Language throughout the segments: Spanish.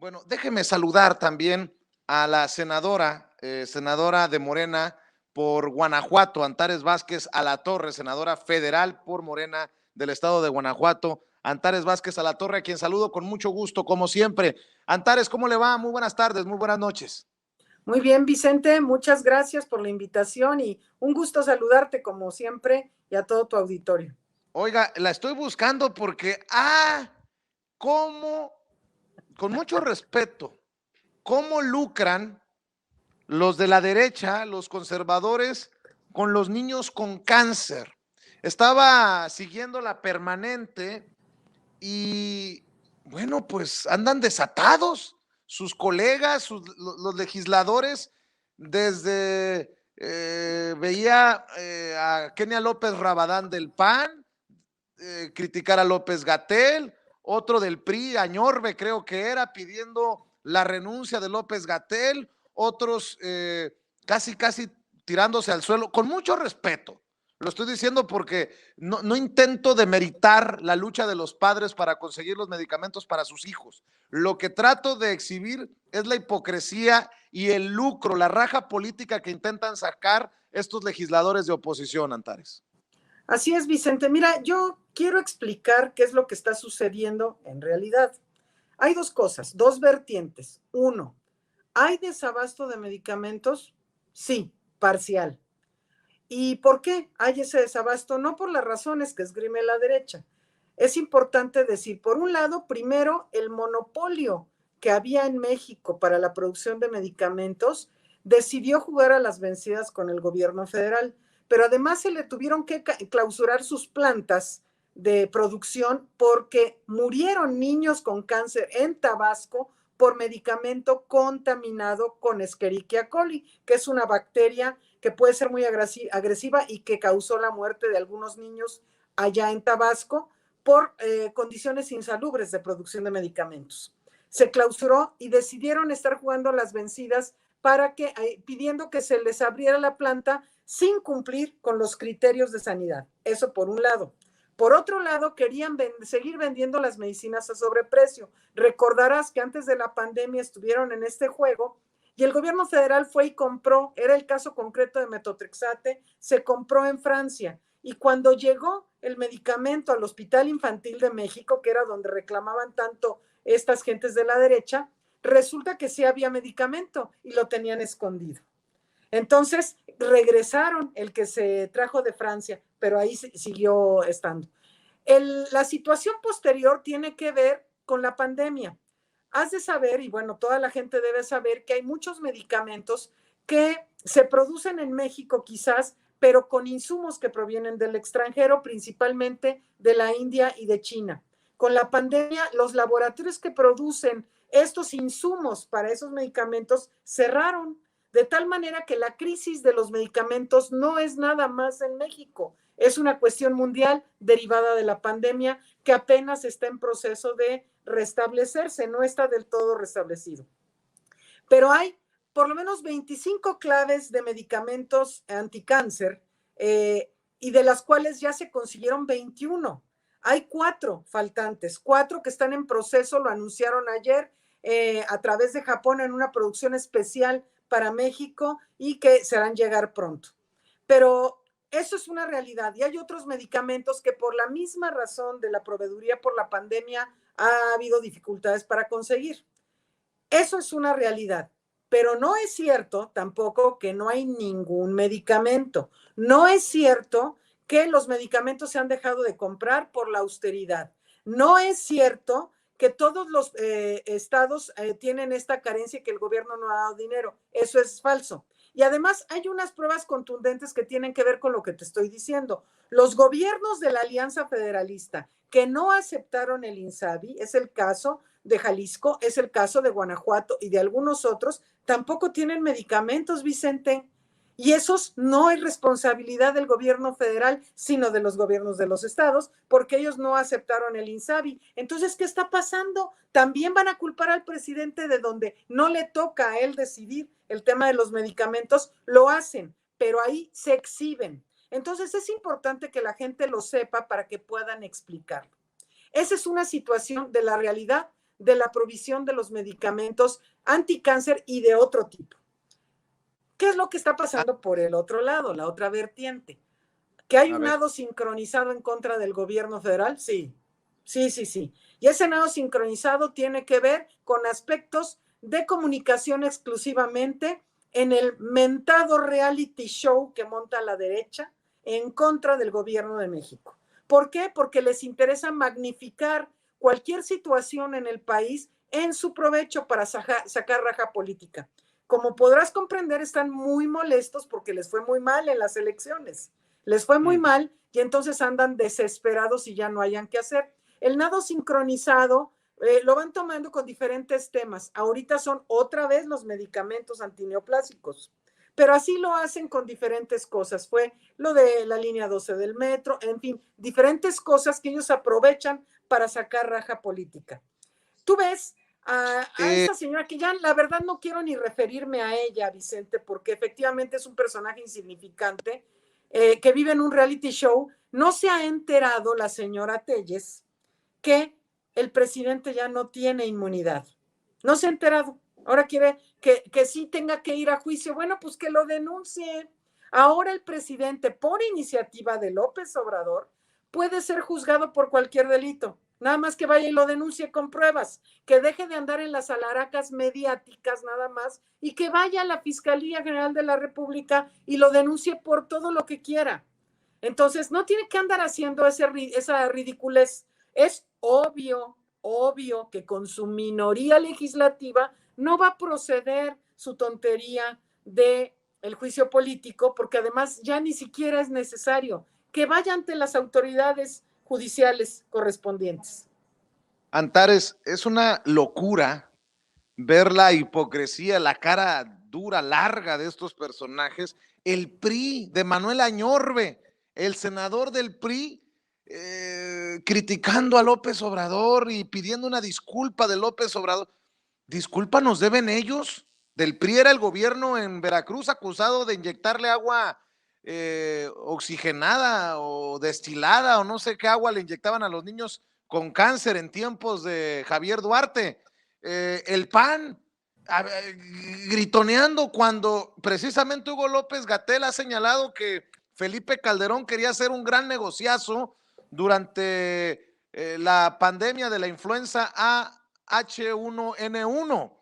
Bueno, déjeme saludar también a la senadora de Morena por Guanajuato, Antares Vázquez Alatorre, senadora federal por Morena del estado de Guanajuato. Antares Vázquez Alatorre, a quien saludo con mucho gusto, como siempre. Antares, ¿cómo le va? Muy buenas tardes, muy buenas noches. Muy bien, Vicente, muchas gracias por la invitación y un gusto saludarte como siempre y a todo tu auditorio. Oiga, la estoy buscando porque, cómo, con mucho respeto, cómo lucran los de la derecha, los conservadores, con los niños con cáncer. Estaba siguiendo la permanente y, bueno, pues andan desatados sus colegas, los legisladores, desde veía a Kenia López Rabadán del PAN, criticar a López Gatell, otro del PRI, Añorbe creo que era, pidiendo la renuncia de López Gatell, otros casi tirándose al suelo, con mucho respeto. Lo estoy diciendo porque no intento demeritar la lucha de los padres para conseguir los medicamentos para sus hijos. Lo que trato de exhibir es la hipocresía y el lucro, la raja política que intentan sacar estos legisladores de oposición, Antares. Así es, Vicente. Mira, yo quiero explicar qué es lo que está sucediendo en realidad. Hay dos cosas, dos vertientes. Uno, ¿hay desabasto de medicamentos? Sí, parcial. ¿Y por qué hay ese desabasto? No por las razones que esgrime la derecha. Es importante decir, por un lado, primero, el monopolio que había en México para la producción de medicamentos decidió jugar a las vencidas con el gobierno federal, pero además se le tuvieron que clausurar sus plantas de producción porque murieron niños con cáncer en Tabasco por medicamento contaminado con Escherichia coli, que es una bacteria que puede ser muy agresiva y que causó la muerte de algunos niños allá en Tabasco por condiciones insalubres de producción de medicamentos. Se clausuró y decidieron estar jugando las vencidas para que, pidiendo que se les abriera la planta sin cumplir con los criterios de sanidad. Eso por un lado. Por otro lado, querían seguir vendiendo las medicinas a sobreprecio. Recordarás que antes de la pandemia estuvieron en este juego y el gobierno federal fue y compró, era el caso concreto de metotrexate, se compró en Francia. Y cuando llegó el medicamento al Hospital Infantil de México, que era donde reclamaban tanto estas gentes de la derecha, resulta que sí había medicamento y lo tenían escondido. Entonces regresaron el que se trajo de Francia, pero ahí siguió estando. La situación posterior tiene que ver con la pandemia. Has de saber, y bueno, toda la gente debe saber que hay muchos medicamentos que se producen en México quizás, pero con insumos que provienen del extranjero, principalmente de la India y de China. Con la pandemia, los laboratorios que producen estos insumos para esos medicamentos cerraron, de tal manera que la crisis de los medicamentos no es nada más en México, es una cuestión mundial derivada de la pandemia que apenas está en proceso de restablecerse, no está del todo restablecido. Pero hay por lo menos 25 claves de medicamentos anticáncer y de las cuales ya se consiguieron 21. Hay 4 faltantes, 4 que están en proceso, lo anunciaron ayer a través de Japón en una producción especial para México y que se harán llegar pronto. Pero eso es una realidad y hay otros medicamentos que por la misma razón de la proveeduría por la pandemia ha habido dificultades para conseguir. Eso es una realidad, pero no es cierto tampoco que no hay ningún medicamento. No es cierto que los medicamentos se han dejado de comprar por la austeridad. No es cierto que todos los estados tienen esta carencia y que el gobierno no ha dado dinero. Eso es falso. Y además hay unas pruebas contundentes que tienen que ver con lo que te estoy diciendo. Los gobiernos de la Alianza Federalista que no aceptaron el INSABI, es el caso de Jalisco, es el caso de Guanajuato y de algunos otros, tampoco tienen medicamentos, Vicente. Y esos no es responsabilidad del gobierno federal, sino de los gobiernos de los estados, porque ellos no aceptaron el INSABI. Entonces, ¿qué está pasando? También van a culpar al presidente de donde no le toca a él decidir el tema de los medicamentos, lo hacen, pero ahí se exhiben. Entonces, es importante que la gente lo sepa para que puedan explicarlo. Esa es una situación de la realidad de la provisión de los medicamentos anticáncer y de otro tipo. ¿Qué es lo que está pasando por el otro lado, la otra vertiente? ¿Que hay un nado sincronizado en contra del gobierno federal? Sí, sí. Y ese nado sincronizado tiene que ver con aspectos de comunicación exclusivamente en el mentado reality show que monta la derecha en contra del gobierno de México. ¿Por qué? Porque les interesa magnificar cualquier situación en el país en su provecho para sacar raja política. Como podrás comprender, están muy molestos porque les fue muy mal en las elecciones. Les fue muy mal y entonces andan desesperados y ya no hayan qué hacer. El nado sincronizado lo van tomando con diferentes temas. Ahorita son otra vez los medicamentos antineoplásicos, pero así lo hacen con diferentes cosas. Fue lo de la línea 12 del metro, en fin, diferentes cosas que ellos aprovechan para sacar raja política. Tú ves a esta señora que ya la verdad no quiero ni referirme a ella, Vicente, porque efectivamente es un personaje insignificante que vive en un reality show. No se ha enterado la señora Telles que el presidente ya no tiene inmunidad. No se ha enterado. Ahora quiere que sí tenga que ir a juicio. Bueno, pues que lo denuncie. Ahora el presidente, por iniciativa de López Obrador, puede ser juzgado por cualquier delito. Nada más que vaya y lo denuncie con pruebas, que deje de andar en las alaracas mediáticas nada más y que vaya a la Fiscalía General de la República y lo denuncie por todo lo que quiera. Entonces, no tiene que andar haciendo esa ridiculez. Es obvio que con su minoría legislativa no va a proceder su tontería de el juicio político, porque además ya ni siquiera es necesario que vaya ante las autoridades judiciales correspondientes. Antares, es una locura ver la hipocresía, la cara dura, larga de estos personajes. El PRI de Manuel Añorbe, el senador del PRI, criticando a López Obrador y pidiendo una disculpa de López Obrador. Disculpa nos deben ellos. Del PRI era el gobierno en Veracruz acusado de inyectarle agua oxigenada o destilada o no sé qué agua le inyectaban a los niños con cáncer en tiempos de Javier Duarte. El PAN gritoneando cuando precisamente Hugo López-Gatell ha señalado que Felipe Calderón quería hacer un gran negociazo durante la pandemia de la influenza H1N1.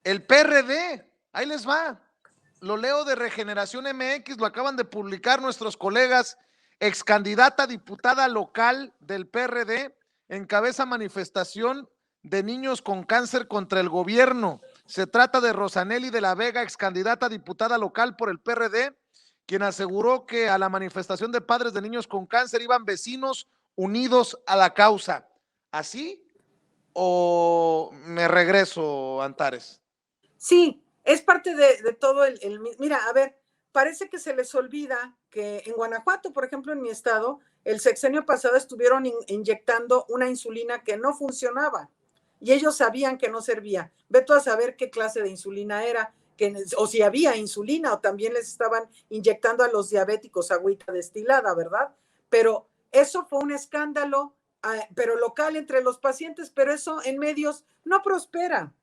El PRD, ahí les va, lo leo de Regeneración MX, lo acaban de publicar nuestros colegas. Ex candidata diputada local del PRD encabeza manifestación de niños con cáncer contra el gobierno. Se trata de Rosanelli de la Vega, ex candidata diputada local por el PRD, quien aseguró que a la manifestación de padres de niños con cáncer iban vecinos unidos a la causa. ¿Así o me regreso, Antares? Sí, es parte de todo mira, a ver, parece que se les olvida que en Guanajuato, por ejemplo, en mi estado, el sexenio pasado estuvieron inyectando una insulina que no funcionaba y ellos sabían que no servía. Ve tú a saber qué clase de insulina era, o si había insulina, o también les estaban inyectando a los diabéticos agüita destilada, ¿verdad? Pero eso fue un escándalo, pero local entre los pacientes, pero eso en medios no prospera.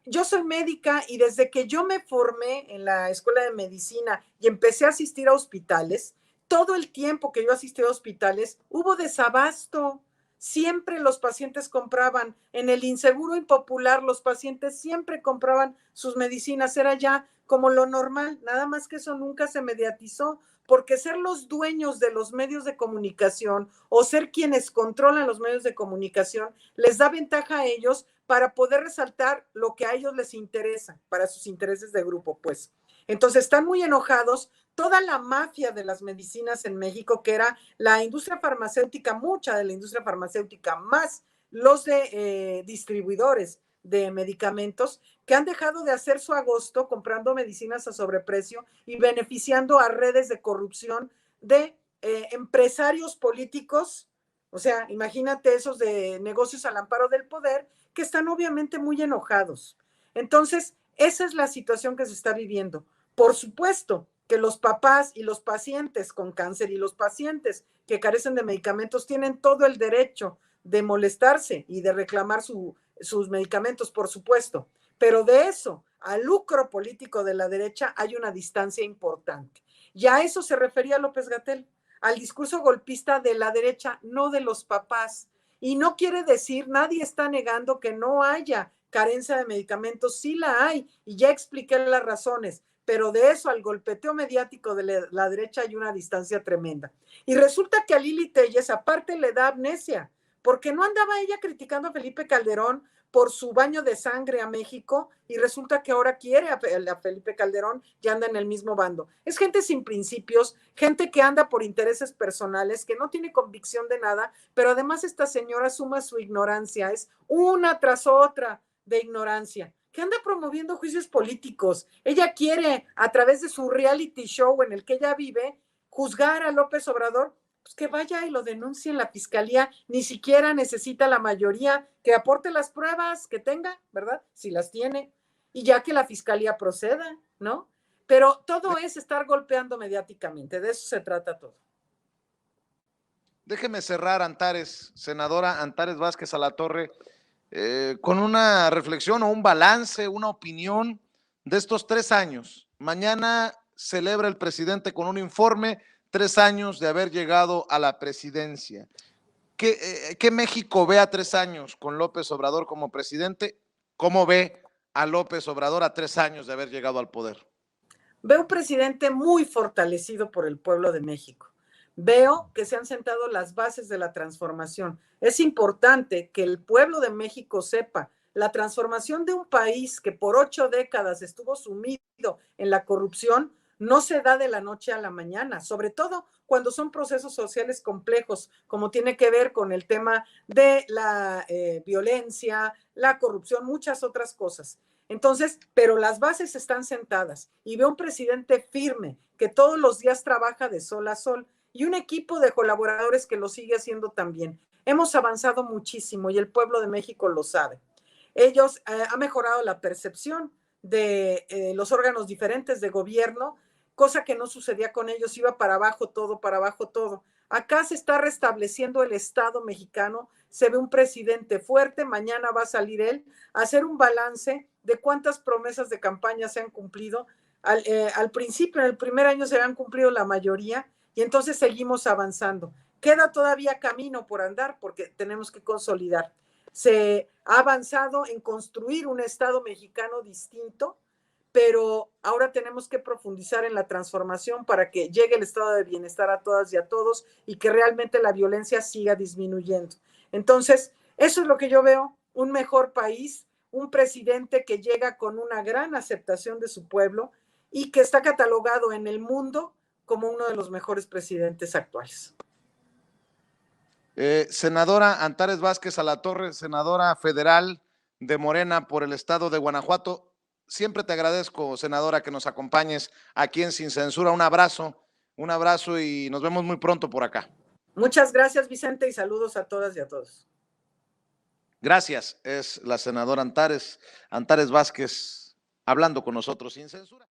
Yo soy médica y desde que yo me formé en la escuela de medicina y empecé a asistir a hospitales, todo el tiempo que yo asistí a hospitales hubo desabasto. Siempre los pacientes compraban. En el inseguro impopular los pacientes siempre compraban sus medicinas. Era ya como lo normal, nada más que eso nunca se mediatizó, porque ser los dueños de los medios de comunicación o ser quienes controlan los medios de comunicación les da ventaja a ellos para poder resaltar lo que a ellos les interesa, para sus intereses de grupo, pues. Entonces están muy enojados. Toda la mafia de las medicinas en México, que era la industria farmacéutica, mucha de la industria farmacéutica, más los de distribuidores de medicamentos, que han dejado de hacer su agosto comprando medicinas a sobreprecio y beneficiando a redes de corrupción de empresarios políticos. O sea, imagínate esos de negocios al amparo del poder, que están obviamente muy enojados. Entonces, esa es la situación que se está viviendo. Por supuesto que los papás y los pacientes con cáncer y los pacientes que carecen de medicamentos tienen todo el derecho de molestarse y de reclamar su sus medicamentos, por supuesto, pero de eso al lucro político de la derecha hay una distancia importante. Y a eso se refería López-Gatell, al discurso golpista de la derecha, no de los papás. Y no quiere decir, nadie está negando que no haya carencia de medicamentos, sí la hay, y ya expliqué las razones, pero de eso al golpeteo mediático de la derecha hay una distancia tremenda. Y resulta que a Lili Telles aparte le da amnesia, porque no andaba ella criticando a Felipe Calderón por su baño de sangre a México y resulta que ahora quiere a Felipe Calderón y anda en el mismo bando. Es gente sin principios, gente que anda por intereses personales, que no tiene convicción de nada, pero además esta señora suma su ignorancia, es una tras otra de ignorancia, que anda promoviendo juicios políticos. Ella quiere, a través de su reality show en el que ella vive, juzgar a López Obrador, pues que vaya y lo denuncie en la fiscalía, ni siquiera necesita la mayoría, que aporte las pruebas que tenga, ¿verdad? Si las tiene, y ya que la fiscalía proceda, ¿no? Pero todo es estar golpeando mediáticamente, de eso se trata todo. Déjeme cerrar, Antares, senadora Antares Vázquez Alatorre, con una reflexión o un balance, una opinión de estos 3 años. Mañana celebra el presidente con un informe, 3 años de haber llegado a la presidencia. ¿Qué México ve a 3 años con López Obrador como presidente? ¿Cómo ve a López Obrador a 3 años de haber llegado al poder? Veo un presidente muy fortalecido por el pueblo de México. Veo que se han sentado las bases de la transformación. Es importante que el pueblo de México sepa la transformación de un país que por 8 décadas estuvo sumido en la corrupción no se da de la noche a la mañana, sobre todo cuando son procesos sociales complejos, como tiene que ver con el tema de la violencia, la corrupción, muchas otras cosas. Entonces, pero las bases están sentadas y veo un presidente firme que todos los días trabaja de sol a sol y un equipo de colaboradores que lo sigue haciendo también. Hemos avanzado muchísimo y el pueblo de México lo sabe. Ellos han mejorado la percepción de los órganos diferentes de gobierno, cosa que no sucedía con ellos, iba para abajo todo, para abajo todo. Acá se está restableciendo el Estado mexicano, se ve un presidente fuerte, mañana va a salir él a hacer un balance de cuántas promesas de campaña se han cumplido. Al principio, en el primer año se han cumplido la mayoría y entonces seguimos avanzando. Queda todavía camino por andar porque tenemos que consolidar. Se ha avanzado en construir un Estado mexicano distinto, pero ahora tenemos que profundizar en la transformación para que llegue el estado de bienestar a todas y a todos y que realmente la violencia siga disminuyendo. Entonces, eso es lo que yo veo, un mejor país, un presidente que llega con una gran aceptación de su pueblo y que está catalogado en el mundo como uno de los mejores presidentes actuales. Senadora Antares Vázquez Alatorre, senadora federal de Morena por el estado de Guanajuato, siempre te agradezco, senadora, que nos acompañes aquí en Sin Censura. Un abrazo y nos vemos muy pronto por acá. Muchas gracias, Vicente, y saludos a todas y a todos. Gracias, es la senadora Antares Vázquez hablando con nosotros sin censura.